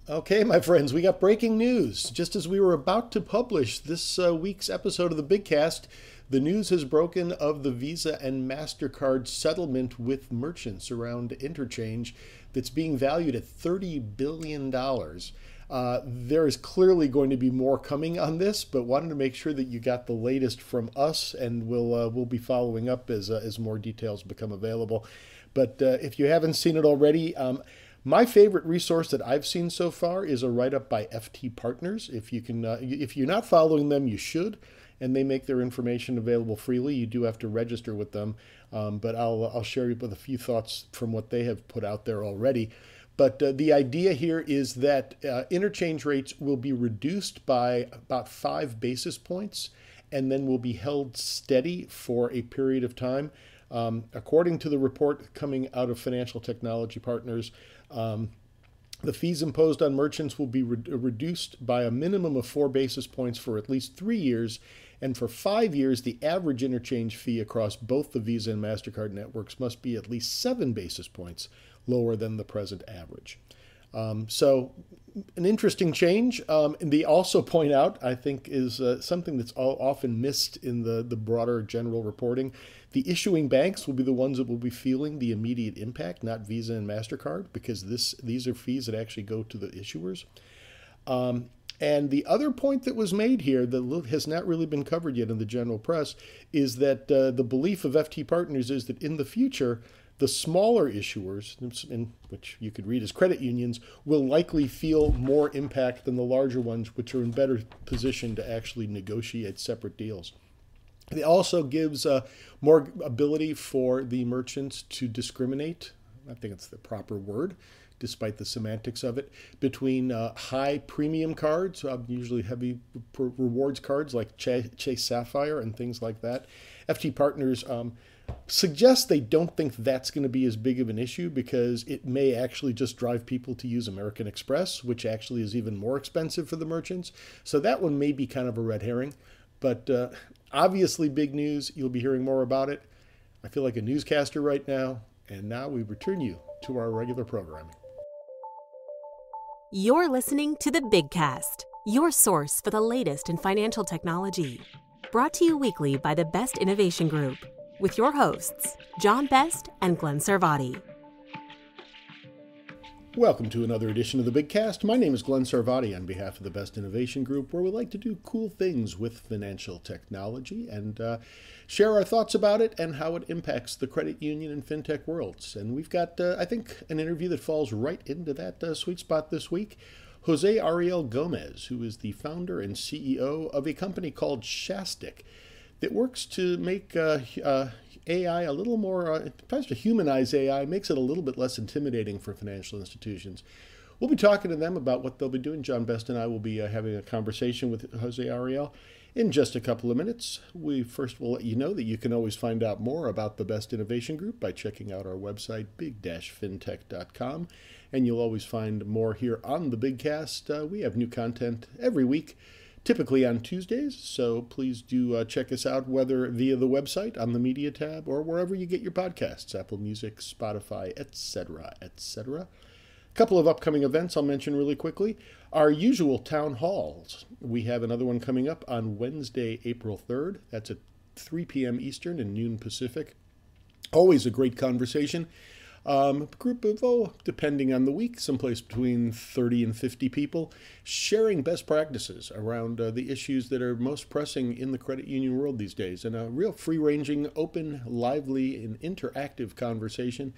Okay, my friends, we got breaking news. Just as we were about to publish this week's episode of the Big Cast, the news has broken of the Visa and MasterCard settlement with merchants around interchange that's being valued at $30 billion. There is clearly going to be more coming on this, but wanted to make sure that you got the latest from us, and we'll be following up as more details become available. But if you haven't seen it already, my favorite resource that I've seen so far is a write-up by FT Partners. If you're not following them, you should, and they make their information available freely. You do have to register with them, but I'll share with a few thoughts from what they have put out there already. But the idea here is that interchange rates will be reduced by about 5 basis points, and then will be held steady for a period of time. According to the report coming out of Financial Technology Partners, the fees imposed on merchants will be reduced by a minimum of 4 basis points for at least 3 years. And for 5 years, the average interchange fee across both the Visa and MasterCard networks must be at least 7 basis points lower than the present average. So an interesting change. And they also point out, I think, is something that's often missed in the broader general reporting. The issuing banks will be the ones that will be feeling the immediate impact, not Visa and MasterCard, because these are fees that actually go to the issuers. And the other point that was made here that has not really been covered yet in the general press is that the belief of FT Partners is that in the future, the smaller issuers, which you could read as credit unions, will likely feel more impact than the larger ones, which are in better position to actually negotiate separate deals. It also gives more ability for the merchants to discriminate. I think it's the proper word, despite the semantics of it, between high premium cards, usually heavy rewards cards like Chase Sapphire and things like that. FT Partners suggest they don't think that's going to be as big of an issue because it may actually just drive people to use American Express, which actually is even more expensive for the merchants. So that one may be kind of a red herring. But obviously big news. You'll be hearing more about it. I feel like a newscaster right now. And now we return you to our regular programming. You're listening to the Big Cast, your source for the latest in financial technology. Brought to you weekly by the Best Innovation Group, with your hosts, John Best and Glenn Sarvati. Welcome to another edition of the Big Cast. My name is Glenn Sarvati on behalf of the Best Innovation Group, where we like to do cool things with financial technology and share our thoughts about it and how it impacts the credit union and fintech worlds. And we've got, I think, an interview that falls right into that sweet spot this week. Jose Ariel Gomez, who is the founder and CEO of a company called Shastic that works to make AI a little more, tries to humanize AI, makes it a little bit less intimidating for financial institutions. We'll be talking to them about what they'll be doing. John Best and I will be having a conversation with Jose Ariel in just a couple of minutes. We first will let you know that you can always find out more about the Best Innovation Group by checking out our website, big-fintech.com. And you'll always find more here on the Big Cast. We have new content every week, typically on Tuesdays, so please do check us out, whether via the website on the media tab or wherever you get your podcasts, Apple Music, Spotify, etc., etc. A couple of upcoming events I'll mention really quickly. Our usual town halls. We have another one coming up on Wednesday, April 3rd. That's at 3 p.m. Eastern and noon Pacific. Always a great conversation. Group of, depending on the week, someplace between 30 and 50 people, sharing best practices around the issues that are most pressing in the credit union world these days. And a real free-ranging, open, lively, and interactive conversation.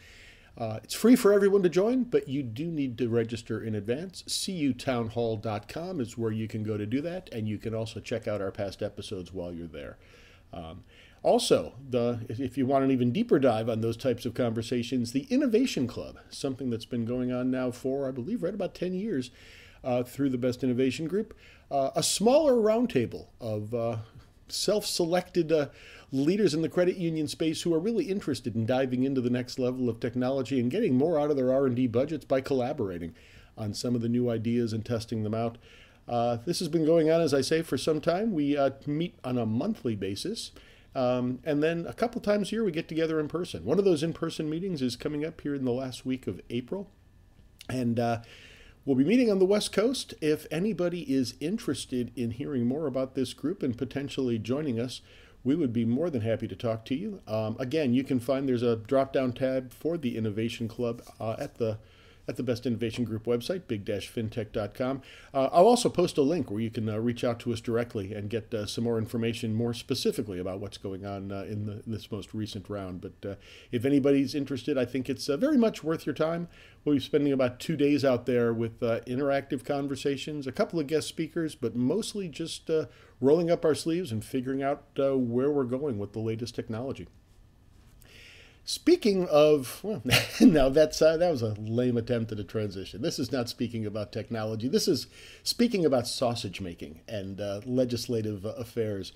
It's free for everyone to join, but you do need to register in advance. cutownhall.com is where you can go to do that, and you can also check out our past episodes while you're there. Also, if you want an even deeper dive on those types of conversations, the Innovation Club, something that's been going on now for, I believe, right about 10 years through the Best Innovation Group, a smaller roundtable of self-selected leaders in the credit union space who are really interested in diving into the next level of technology and getting more out of their R&D budgets by collaborating on some of the new ideas and testing them out. This has been going on, as I say, for some time. We meet on a monthly basis. And then a couple times a year we get together in person. One of those in-person meetings is coming up here in the last week of April. And We'll be meeting on the West Coast. If anybody is interested in hearing more about this group and potentially joining us, we would be more than happy to talk to you. Again, you can find there's a drop-down tab for the Innovation Club at the Best Innovation Group website, big-fintech.com. I'll also post a link where you can reach out to us directly and get some more information more specifically about what's going on in this most recent round. But if anybody's interested, I think it's very much worth your time. We'll be spending about 2 days out there with interactive conversations, a couple of guest speakers, but mostly just rolling up our sleeves and figuring out where we're going with the latest technology. Speaking of, well, now that was a lame attempt at a transition. This is not speaking about technology. This is speaking about sausage making and legislative affairs.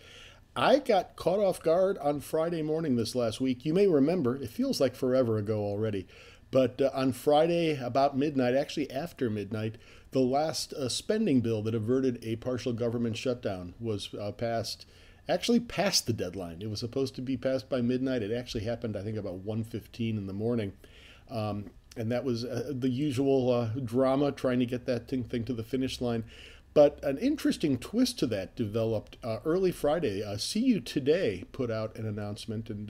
I got caught off guard on Friday morning this last week. You may remember, it feels like forever ago already, but on Friday about midnight, actually after midnight, the last spending bill that averted a partial government shutdown was passed. Actually passed the deadline. It was supposed to be passed by midnight. It actually happened, I think, about 1:15 in the morning. And that was the usual drama, trying to get that thing to the finish line. But an interesting twist to that developed early Friday. CU Today put out an announcement and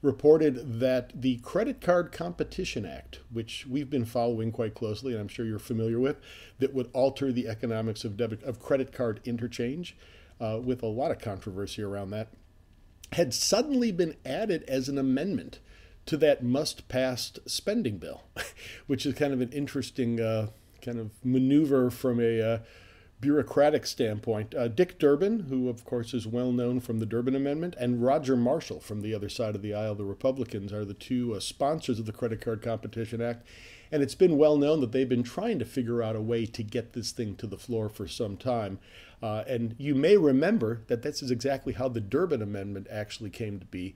reported that the Credit Card Competition Act, which we've been following quite closely, and I'm sure you're familiar with, that would alter the economics of credit card interchange, with a lot of controversy around that, had suddenly been added as an amendment to that must-pass spending bill, which is kind of an interesting kind of maneuver from a bureaucratic standpoint. Dick Durbin, who of course is well known from the Durbin Amendment, and Roger Marshall from the other side of the aisle, the Republicans, are the two sponsors of the Credit Card Competition Act. And it's been well known that they've been trying to figure out a way to get this thing to the floor for some time. And you may remember that this is exactly how the Durbin Amendment actually came to be,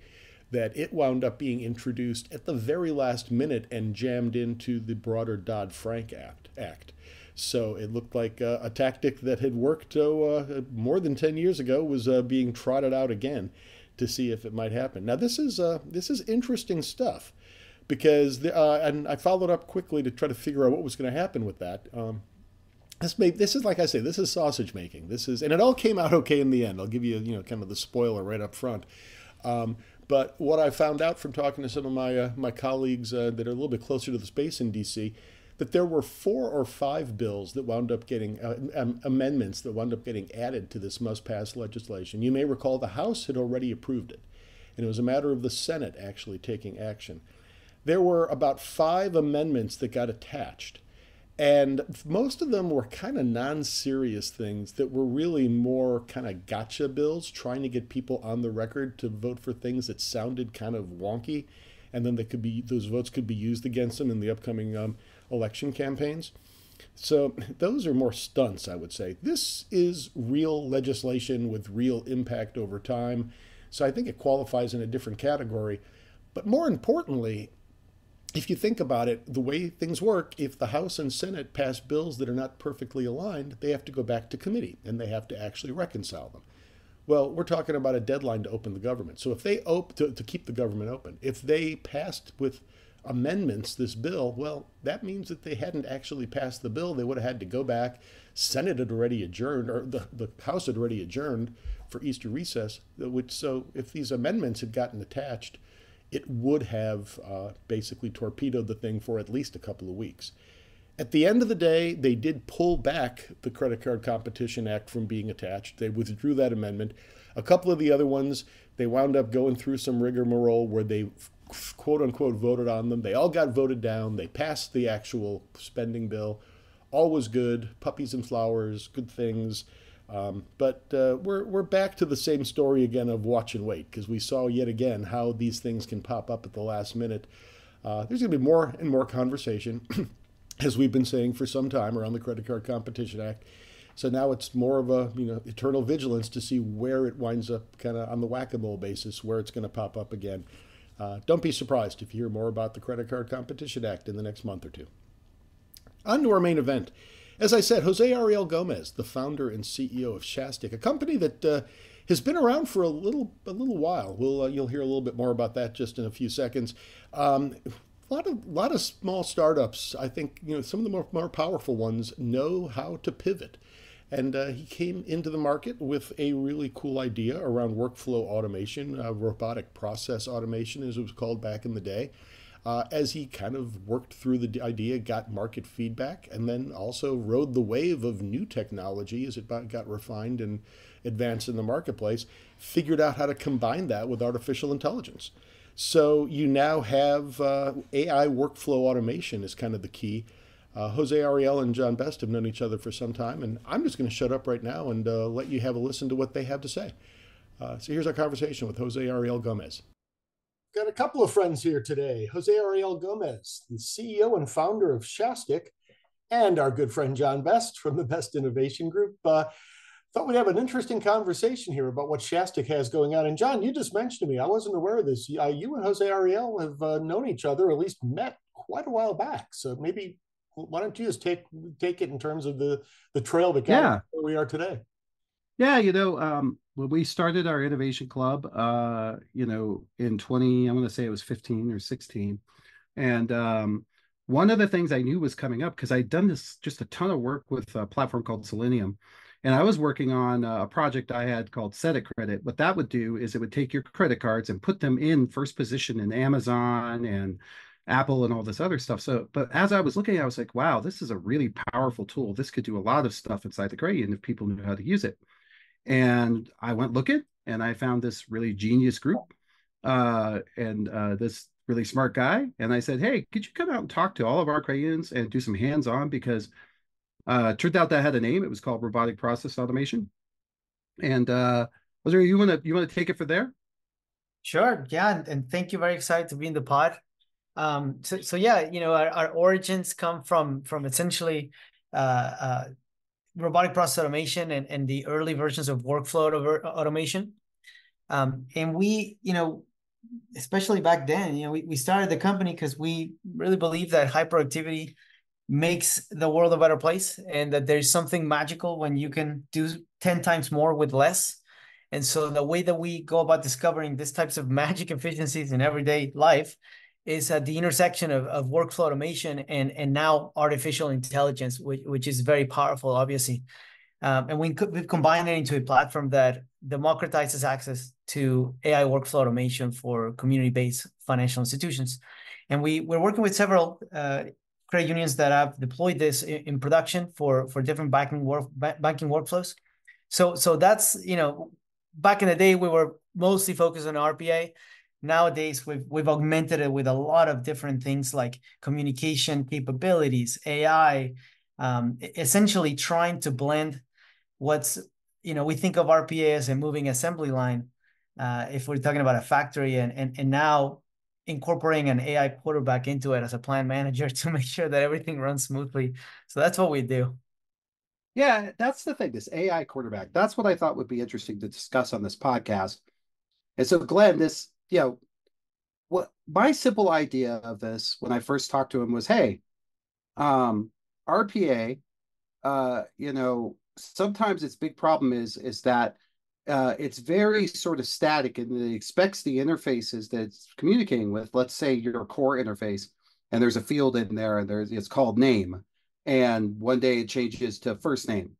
that it wound up being introduced at the very last minute and jammed into the broader Dodd-Frank Act. So it looked like a tactic that had worked more than 10 years ago was being trotted out again to see if it might happen. Now, this is interesting stuff, because and I followed up quickly to try to figure out what was going to happen with that. This is, like I say, this is sausage making. And it all came out okay in the end. I'll give you, kind of the spoiler right up front. But what I found out from talking to some of my colleagues that are a little bit closer to the space in D.C., that there were 4 or 5 bills that wound up getting amendments that wound up getting added to this must-pass legislation. You may recall the House had already approved it, and it was a matter of the Senate actually taking action. There were about 5 amendments that got attached, and most of them were kind of non-serious things that were really more kind of gotcha bills, trying to get people on the record to vote for things that sounded kind of wonky, and then those votes could be used against them in the upcoming election campaigns. So those are more stunts, I would say. This is real legislation with real impact over time. So I think it qualifies in a different category. But more importantly, if you think about it, the way things work, if the House and Senate pass bills that are not perfectly aligned, they have to go back to committee and they have to actually reconcile them. Well, we're talking about a deadline to open the government. So if they to keep the government open, if they passed with amendments this bill, well, that means that they hadn't actually passed the bill. They would have had to go back. Senate had already adjourned, or the House had already adjourned for Easter recess. So if these amendments had gotten attached, it would have basically torpedoed the thing for at least a couple of weeks. At the end of the day, they did pull back the Credit Card Competition Act from being attached. They withdrew that amendment. A couple of the other ones, they wound up going through some rigmarole where they quote-unquote voted on them. They all got voted down. They passed the actual spending bill. All was good, puppies and flowers, good things. But we're back to the same story again of watch and wait, because we saw yet again how these things can pop up at the last minute. There's going to be more and more conversation, as we've been saying for some time, around the Credit Card Competition Act. So now it's more of a eternal vigilance to see where it winds up, kind of on the whack-a-mole basis, where it's going to pop up again. Don't be surprised if you hear more about the Credit Card Competition Act in the next month or two. On to our main event. As I said, Jose Ariel Gomez, the founder and CEO of Shastic, a company that has been around for a little while. You'll hear a little bit more about that just in a few seconds. A lot of small startups. I think some of the more powerful ones know how to pivot. And he came into the market with a really cool idea around workflow automation, robotic process automation, as it was called back in the day. As he kind of worked through the idea, got market feedback, and then also rode the wave of new technology as it got refined and advanced in the marketplace, figured out how to combine that with artificial intelligence. So you now have AI workflow automation is kind of the key. Jose Ariel and John Best have known each other for some time, and I'm just going to shut up right now and let you have a listen to what they have to say. So here's our conversation with Jose Ariel Gomez. Got a couple of friends here today. Jose Ariel Gomez, the CEO and founder of Shastic, and our good friend John Best from the Best Innovation Group. Thought we'd have an interesting conversation here about what Shastic has going on. And John, you just mentioned to me, I wasn't aware of this. You and Jose Ariel have known each other, or at least met quite a while back. So maybe why don't you just take it in terms of the trail that got us where we are today? Yeah, when we started our innovation club, in 20, I want to say it was 15 or 16. And one of the things I knew was coming up, because I'd done just a ton of work with a platform called Selenium. And I was working on a project I had called Set a Credit. What that would do is it would take your credit cards and put them in first position in Amazon and Apple and all this other stuff. But as I was looking, I was like, wow, this is a really powerful tool. This could do a lot of stuff inside the gradient if people knew how to use it. And I went looking, and I found this really genius group and this really smart guy. And I said, hey, could you come out and talk to all of our gradients and do some hands-on? Because it turned out that had a name. It was called Robotic Process Automation. And Jose, you want to take it from there? Sure. Yeah. And thank you. Very excited to be in the pod. So yeah, our origins come from essentially robotic process automation and the early versions of workflow automation. And we, especially back then, we started the company because we really believe that high productivity makes the world a better place, and that there's something magical when you can do 10 times more with less. And so the way that we go about discovering these types of magic efficiencies in everyday life is at the intersection of workflow automation and now artificial intelligence, which is very powerful, obviously. And we've combined it into a platform that democratizes access to AI workflow automation for community-based financial institutions. And we're working with several credit unions that have deployed this in production for different banking workflows. So that's, back in the day, we were mostly focused on RPA. Nowadays, we've augmented it with a lot of different things like communication capabilities, AI, essentially trying to blend what's, we think of RPA as a moving assembly line, if we're talking about a factory, and now incorporating an AI quarterback into it as a plant manager to make sure that everything runs smoothly. So that's what we do. Yeah, that's the thing, this AI quarterback. That's what I thought would be interesting to discuss on this podcast. And so, Glenn, what my simple idea of this when I first talked to him was, hey, RPA, sometimes its big problem is that it's very sort of static, and it expects the interfaces that it's communicating with. Let's say your core interface, and there's a field in there, and it's called name, and one day it changes to first name.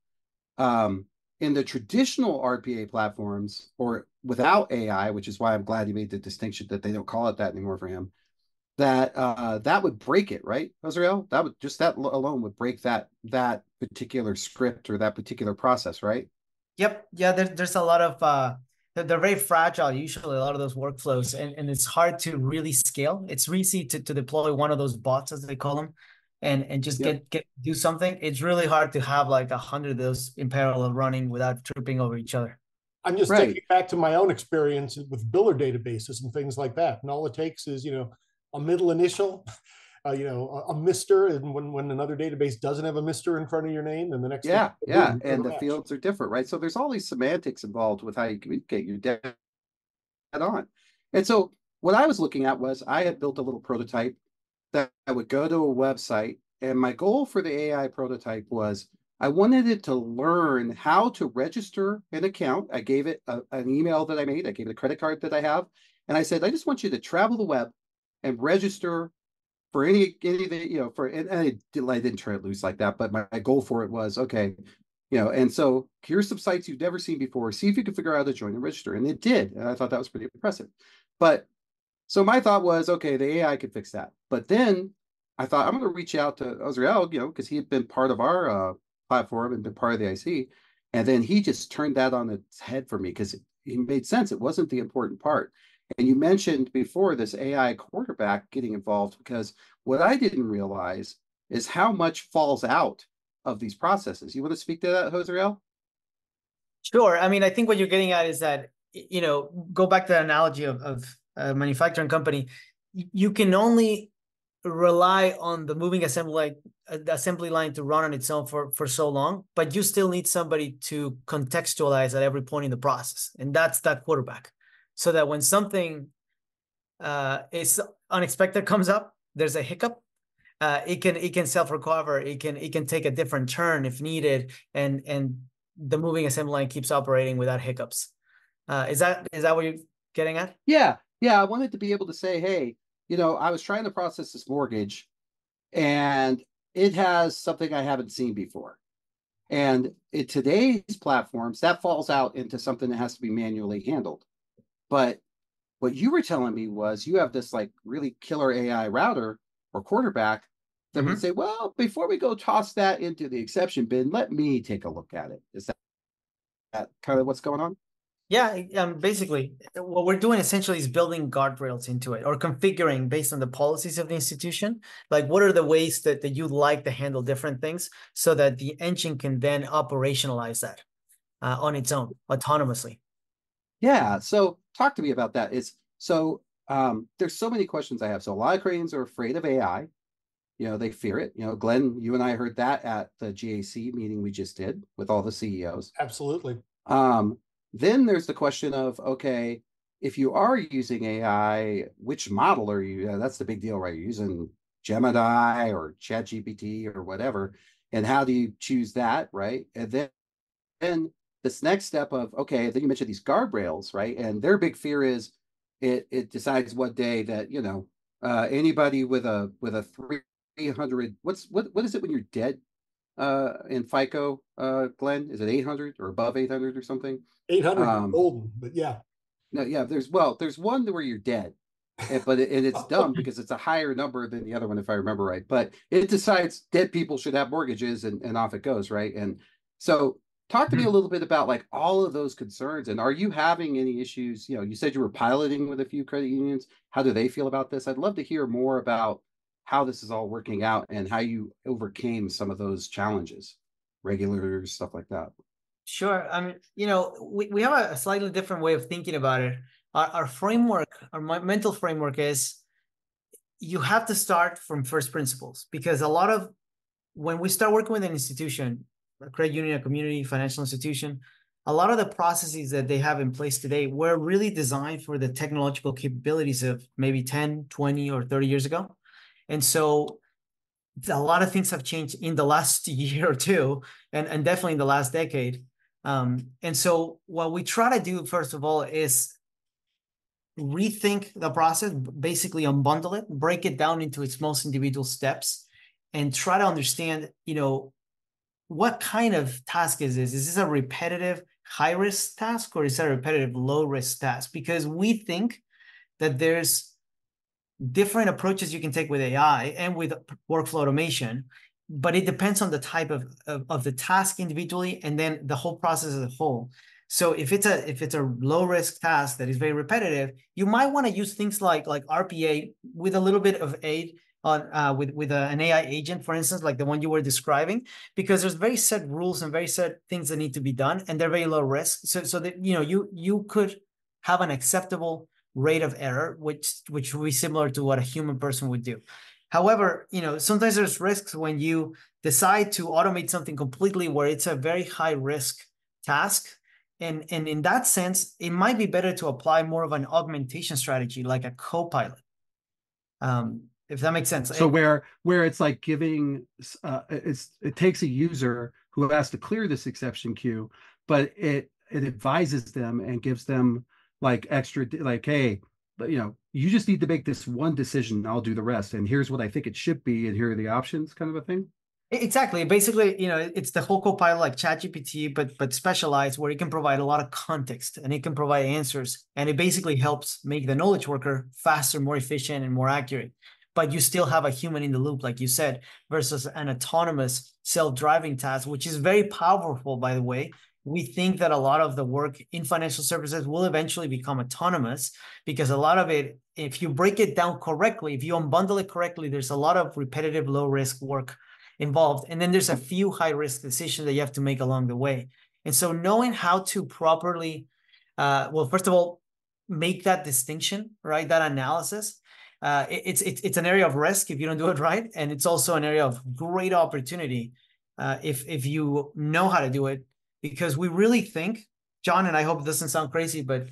In the traditional RPA platforms, or without AI, which is why I'm glad you made the distinction that they don't call it that anymore for him, that would break it, right, Azrael? That alone would break that particular script or that particular process, right? Yep. Yeah, there's a lot of they're very fragile, usually, a lot of those workflows, and it's hard to really scale. It's easy to deploy one of those bots, as they call them, and just do something. It's really hard to have like 100 of those in parallel running without tripping over each other. I'm just thinking back to my own experience with biller databases and things like that. And all it takes is, a middle initial, a Mr. And when another database doesn't have a Mr. in front of your name, and the next and the fields are different, right? So there's all these semantics involved with how you communicate your data on. And so what I was looking at was I had built a little prototype that I would go to a website, and my goal for the AI prototype was I wanted it to learn how to register an account. I gave it an email that I made. I gave it a credit card that I have. And I said, I just want you to travel the web and register for anything, and I didn't turn it loose like that, but my goal for it was, okay, and so here's some sites you've never seen before. See if you can figure out how to join and register. And it did. And I thought that was pretty impressive. But so my thought was, okay, the AI could fix that. But then I thought I'm going to reach out to Azrael, because he had been part of our platform and been part of the IC. And then he just turned that on its head for me because it made sense. It wasn't the important part. And you mentioned before this AI quarterback getting involved, because what I didn't realize is how much falls out of these processes. You want to speak to that, Josriel? Sure. I mean, I think what you're getting at is that, go back to the analogy of a manufacturing company. You can only rely on the moving assembly line to run on its own for so long, but you still need somebody to contextualize at every point in the process. And that's that quarterback. So that when something is unexpected comes up, there's a hiccup, it can self-recover, it can take a different turn if needed, and the moving assembly line keeps operating without hiccups. Is that what you're getting at? Yeah. I wanted to be able to say, hey, I was trying to process this mortgage and it has something I haven't seen before. And in today's platforms, that falls out into something that has to be manually handled. But what you were telling me was you have this like really killer AI router or quarterback that would say, well, before we go toss that into the exception bin, let me take a look at it. Is that kind of what's going on? Yeah, basically, what we're doing essentially is building guardrails into it or configuring based on the policies of the institution. Like, what are the ways that you'd like to handle different things so that the engine can then operationalize that on its own, autonomously. Yeah, so talk to me about that. There's so many questions I have. So a lot of Koreans are afraid of AI. They fear it. Glenn, you and I heard that at the GAC meeting we just did with all the CEOs. Absolutely. Then there's the question of, okay, if you are using AI, which model are you? That's the big deal, right? You're using Gemini or ChatGPT or whatever. And how do you choose that, right? And then this next step of, okay, then you mentioned these guardrails, right? And their big fear is it decides what day that, anybody with a 300, what is it when you're dead in FICO, Glenn? Is it 800 or above 800 or something? 800 golden, but yeah. No, yeah, there's one where you're dead, but it's dumb because it's a higher number than the other one, if I remember right. But it decides dead people should have mortgages, and off it goes, right? And so talk to me a little bit about like all of those concerns, and are you having any issues? You said you were piloting with a few credit unions. How do they feel about this? I'd love to hear more about how this is all working out and how you overcame some of those challenges, regulators, stuff like that. Sure. I mean, we have a slightly different way of thinking about it. Our framework, our mental framework is you have to start from first principles, because when we start working with an institution, a credit union, a community financial institution, a lot of the processes that they have in place today were really designed for the technological capabilities of maybe 10, 20, or 30 years ago. And so a lot of things have changed in the last year or two, and definitely in the last decade. And so what we try to do, first of all, is rethink the process, basically unbundle it, break it down into its most individual steps, and try to understand, what kind of task is this? Is this a repetitive high-risk task, or is it a repetitive low-risk task? Because we think that there's different approaches you can take with AI and with workflow automation, but it depends on the type of the task individually, and then the whole process as a whole. So if it's a low risk task that is very repetitive, you might want to use things like RPA with a little bit of aid on with an AI agent, for instance, like the one you were describing, because there's very set rules and very set things that need to be done, and they're very low risk. So that you could have an acceptable rate of error, which would be similar to what a human person would do. However, sometimes there's risks when you decide to automate something completely where it's a very high risk task. And in that sense, it might be better to apply more of an augmentation strategy, like a co-pilot. If that makes sense. So where it's like giving, it takes a user who has to clear this exception queue, but it advises them and gives them like extra, like, hey, you just need to make this one decision, and I'll do the rest. And here's what I think it should be, and here are the options, kind of a thing. Exactly. Basically, it's the whole Copilot like ChatGPT, but specialized, where it can provide a lot of context and it can provide answers, and it basically helps make the knowledge worker faster, more efficient, and more accurate. But you still have a human in the loop, like you said, versus an autonomous self-driving task, which is very powerful, by the way. We think that a lot of the work in financial services will eventually become autonomous, because a lot of it, if you break it down correctly, if you unbundle it correctly, there's a lot of repetitive, low-risk work involved. And then there's a few high-risk decisions that you have to make along the way. And so knowing how to properly, well, first of all, make that distinction, right? That analysis. It's an area of risk if you don't do it right. And it's also an area of great opportunity if you know how to do it. Because we really think, John, and I hope it doesn't sound crazy, but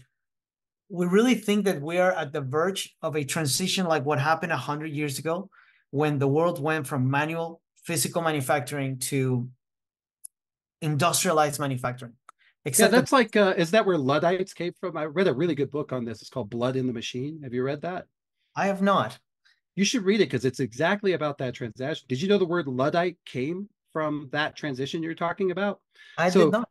we really think that we are at the verge of a transition like what happened 100 years ago, when the world went from manual physical manufacturing to industrialized manufacturing. Except that's like, is that where Luddites came from? I read a really good book on this. It's called Blood in the Machine. Have you read that? I have not. You should read it, because it's exactly about that transaction. Did you know the word Luddite came from that transition you're talking about? I did not.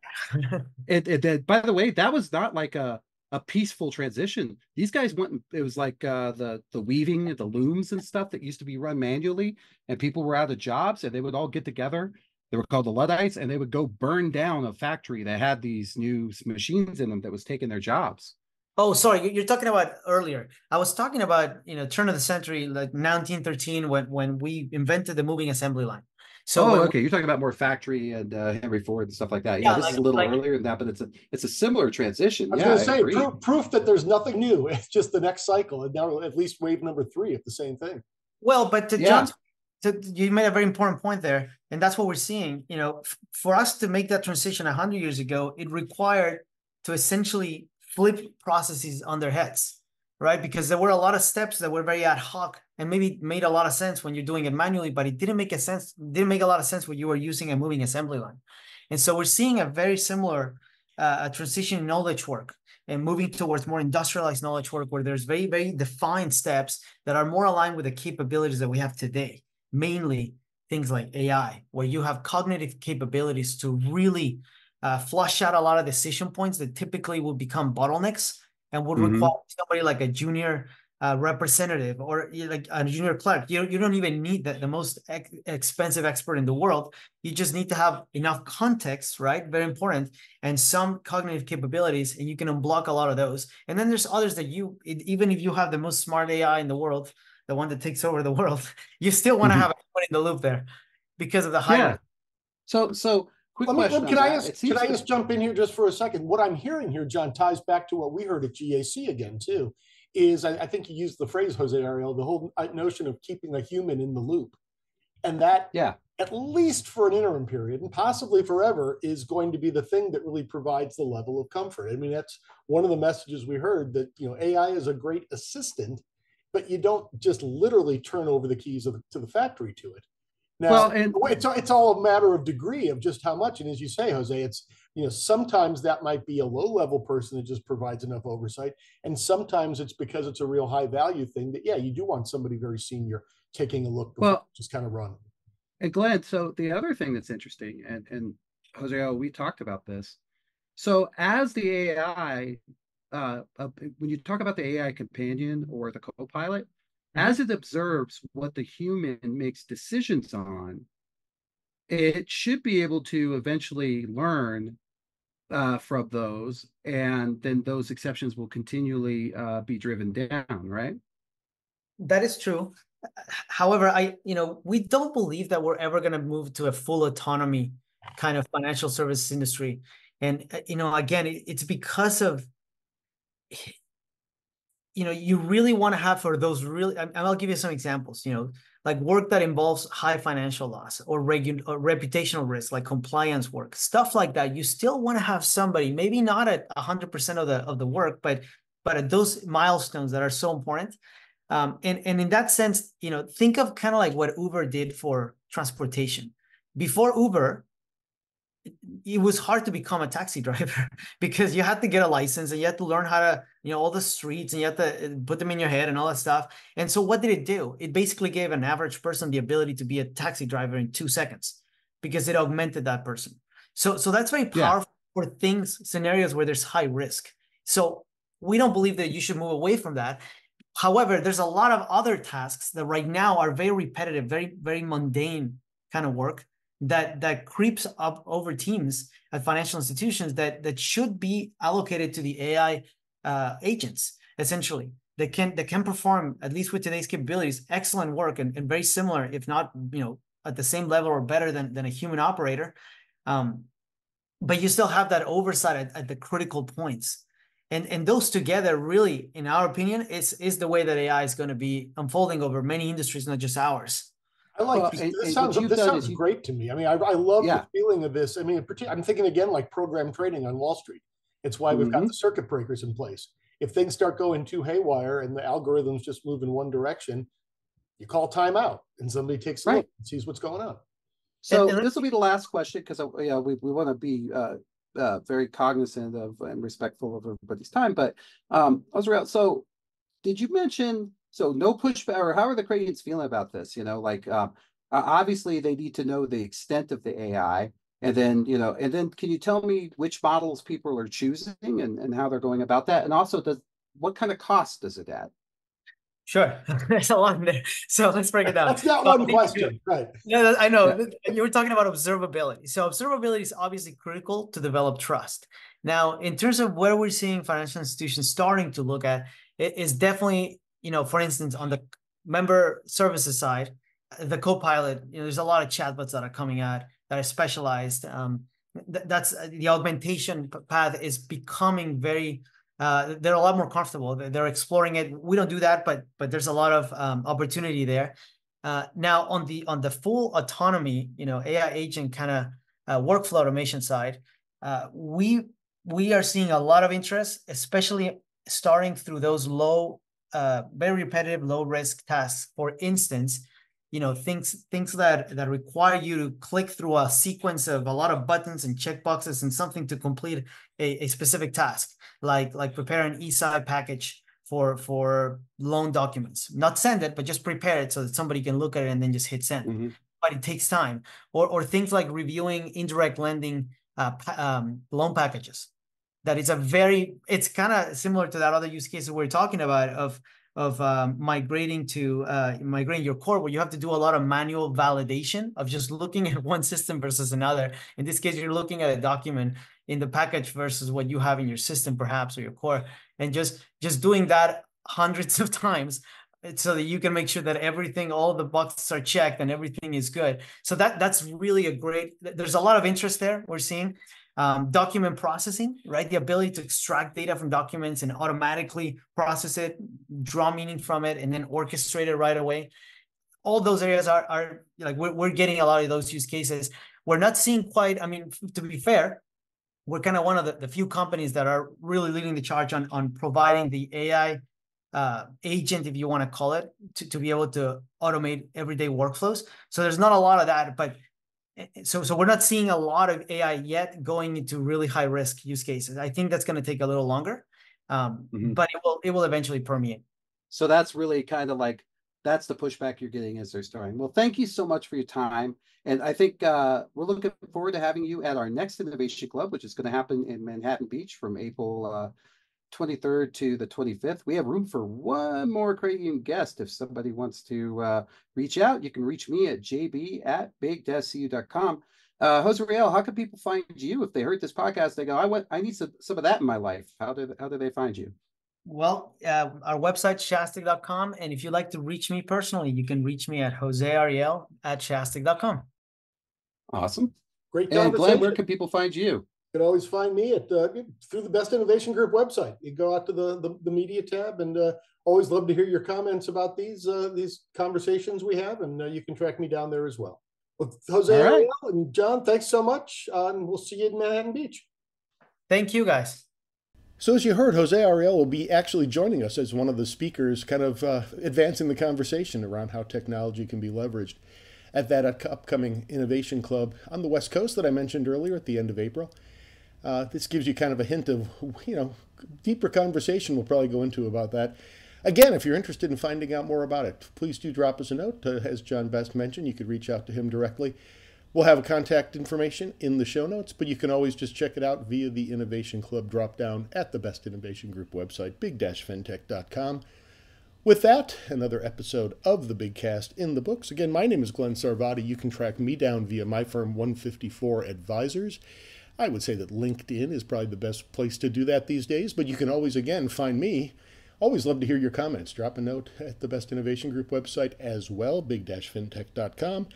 it by the way, that was not like a peaceful transition. These guys went, it was like the weaving, the looms and stuff that used to be run manually, and people were out of jobs, and they would all get together. They were called the Luddites, and they would go burn down a factory that had these new machines in them that was taking their jobs. Oh, sorry, you're talking about earlier. I was talking about, turn of the century, like 1913, when we invented the moving assembly line. So okay, you're talking about more factory and Henry Ford and stuff like that. Yeah, this is a little earlier than that, but it's a similar transition. I was going to say, proof that there's nothing new. It's just the next cycle, and now at least wave number 3 of the same thing. Well, but John's, you made a very important point there, and that's what we're seeing. For us to make that transition 100 years ago, it required to essentially flip processes on their heads, right? Because there were a lot of steps that were very ad hoc and maybe made a lot of sense when you're doing it manually, but it didn't make a lot of sense when you were using a moving assembly line. And so we're seeing a very similar transition in knowledge work, and moving towards more industrialized knowledge work, where there's very, very defined steps that are more aligned with the capabilities that we have today, mainly things like AI, where you have cognitive capabilities to really flush out a lot of decision points that typically will become bottlenecks and would require somebody like a junior representative or like a junior clerk. You don't even need the most expensive expert in the world. You just need to have enough context, right? Very important. And some cognitive capabilities, and you can unblock a lot of those. And then there's others that even if you have the most smart AI in the world, the one that takes over the world, you still want to have someone in the loop there because of the high. Yeah. So quick question. Can I just jump in here just for a second? What I'm hearing here, John, ties back to what we heard at GAC again, too, is I think you used the phrase, Jose Ariel, the whole notion of keeping a human in the loop. And that, at least for an interim period, and possibly forever, is going to be the thing that really provides the level of comfort. I mean, that's one of the messages we heard, that AI is a great assistant, but you don't just literally turn over the keys to the factory to it. Now, it's all a matter of degree of just how much. And as you say, Jose, it's, sometimes that might be a low-level person that just provides enough oversight. And sometimes it's because it's a real high-value thing that, you do want somebody very senior taking a look before just kind of run. And Glenn, so the other thing that's interesting, and Jose, we talked about this. So as the AI, when you talk about the AI companion or the Copilot, as it observes what the human makes decisions on, it should be able to eventually learn from those, and then those exceptions will continually be driven down, right? That is true. However, we don't believe that we're ever going to move to a full autonomy kind of financial services industry. And, again, it's because of, you really want to have for those really, and I'll give you some examples, like work that involves high financial loss or reputational risk, like compliance work, stuff like that. You still want to have somebody, maybe not at 100% of the work, but at those milestones that are so important. And in that sense, think of kind of like what Uber did for transportation. Before Uber, it was hard to become a taxi driver because you had to get a license and you had to learn how to, all the streets, and you had to put them in your head and all that stuff. And so what did it do? It basically gave an average person the ability to be a taxi driver in 2 seconds because it augmented that person. So that's very powerful for scenarios where there's high risk. So we don't believe that you should move away from that. However, there's a lot of other tasks that right now are very repetitive, very, very mundane kind of work that creeps up over teams at financial institutions that should be allocated to the AI agents, essentially, that can perform, at least with today's capabilities, excellent work and very similar, if not, at the same level or better than a human operator. But you still have that oversight at the critical points. And those together really, in our opinion, is the way that AI is going to be unfolding over many industries, not just ours. I like this sounds great to me. I mean, I love the feeling of this. I mean, I'm thinking again like program trading on Wall Street. It's why we've got the circuit breakers in place. If things start going too haywire and the algorithms just move in one direction, you call timeout and somebody takes a look and sees what's going on. So this will be the last question because we want to be very cognizant of and respectful of everybody's time. But José, so did you mention? So no pushback, or how are the Canadians feeling about this? Obviously they need to know the extent of the AI, and then can you tell me which models people are choosing and how they're going about that, and also what kind of cost does it add? Sure, there's a lot in there. So let's break it down. That's not one question, right? No, I know. Yeah. You were talking about observability. So observability is obviously critical to develop trust. Now, in terms of where we're seeing financial institutions starting to look at, it is definitely, for instance, on the member services side, the Copilot, there's a lot of chatbots that are coming out that are specialized. That's the augmentation path is becoming very, they're a lot more comfortable. They're exploring it. We don't do that, but there's a lot of opportunity there. Now on the full autonomy, AI agent kind of workflow automation side, we are seeing a lot of interest, especially starting through those very repetitive, low risk tasks. For instance, things that require you to click through a sequence of a lot of buttons and checkboxes and something to complete a specific task, like prepare an e-sign package for loan documents. Not send it, but just prepare it so that somebody can look at it and then just hit send. Mm-hmm. But it takes time. Or things like reviewing indirect lending loan packages. That is it's kind of similar to that other use case that we're talking about of migrating your core, where you have to do a lot of manual validation of just looking at one system versus another. In this case, you're looking at a document in the package versus what you have in your system, perhaps, or your core, and just doing that hundreds of times so that you can make sure that all the boxes are checked and everything is good. So that's really there's a lot of interest there we're seeing. Document processing, right? The ability to extract data from documents and automatically process it, draw meaning from it, and then orchestrate it right away. All those areas are like we're getting a lot of those use cases. We're not seeing quite, to be fair, we're kind of one of the few companies that are really leading the charge on providing the AI agent, if you want to call it, to be able to automate everyday workflows. So there's not a lot of that, but so we're not seeing a lot of AI yet going into really high risk use cases. I think that's going to take a little longer, but it will eventually permeate. So that's really kind of that's the pushback you're getting as they're starting. Well, thank you so much for your time. And I think we're looking forward to having you at our next Innovation Club, which is going to happen in Manhattan Beach from April 23rd to the 25th. We have room for one more Canadian guest. If somebody wants to reach out, you can reach me at jb@big-cu.com. José, how can people find you if they heard this podcast? They go, I need some of that in my life. How do they find you? Well, our website, shastic.com. And if you'd like to reach me personally, you can reach me at joseariel@shastic.com. Awesome. Great conversation. And Glenn, where can people find you? You can always find me through the Best Innovation Group website. You go out to the media tab, and always love to hear your comments about these conversations we have, and you can track me down there as well. Well, José Ariel and John, thanks so much, and we'll see you in Manhattan Beach. Thank you, guys. So as you heard, José Ariel will be actually joining us as one of the speakers, kind of advancing the conversation around how technology can be leveraged. at that upcoming Innovation Club on the West Coast that I mentioned earlier at the end of April. This gives you kind of a hint of, deeper conversation we'll probably go into about that. Again, if you're interested in finding out more about it, please do drop us a note. As John Best mentioned, you could reach out to him directly. We'll have contact information in the show notes, but you can always just check it out via the Innovation Club drop-down at the Best Innovation Group website, big-fintech.com. With that, another episode of the Big Cast in the books. Again, my name is Glenn Sarvadi. You can track me down via my firm, 154 Advisors. I would say that LinkedIn is probably the best place to do that these days, but you can always, again, find me. Always love to hear your comments. Drop a note at the Best Innovation Group website as well, big-fintech.com.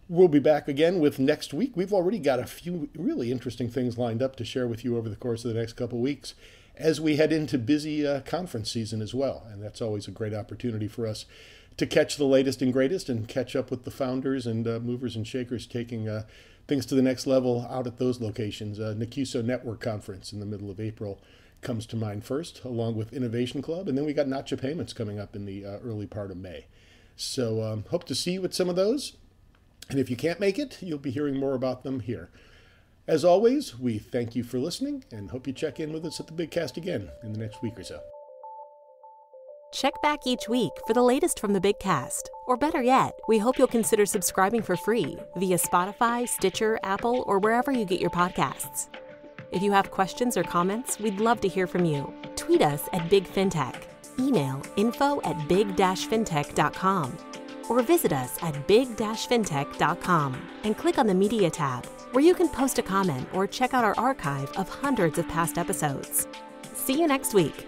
We'll be back again with next week. We've already got a few really interesting things lined up to share with you over the course of the next couple of weeks as we head into busy conference season as well. And that's always a great opportunity for us to catch the latest and greatest and catch up with the founders and movers and shakers taking things to the next level out at those locations. NACUSO Network Conference in the middle of April comes to mind first, along with Innovation Club. And then we got Nacha Payments coming up in the early part of May. So hope to see you at some of those. And if you can't make it, you'll be hearing more about them here. As always, we thank you for listening and hope you check in with us at the Big Cast again in the next week or so. Check back each week for the latest from the Big Cast. Or better yet, we hope you'll consider subscribing for free via Spotify, Stitcher, Apple, or wherever you get your podcasts. If you have questions or comments, we'd love to hear from you. Tweet us at Big Fintech. Email info@big-fintech.com. Or visit us at big-fintech.com and click on the Media tab, where you can post a comment or check out our archive of hundreds of past episodes. See you next week.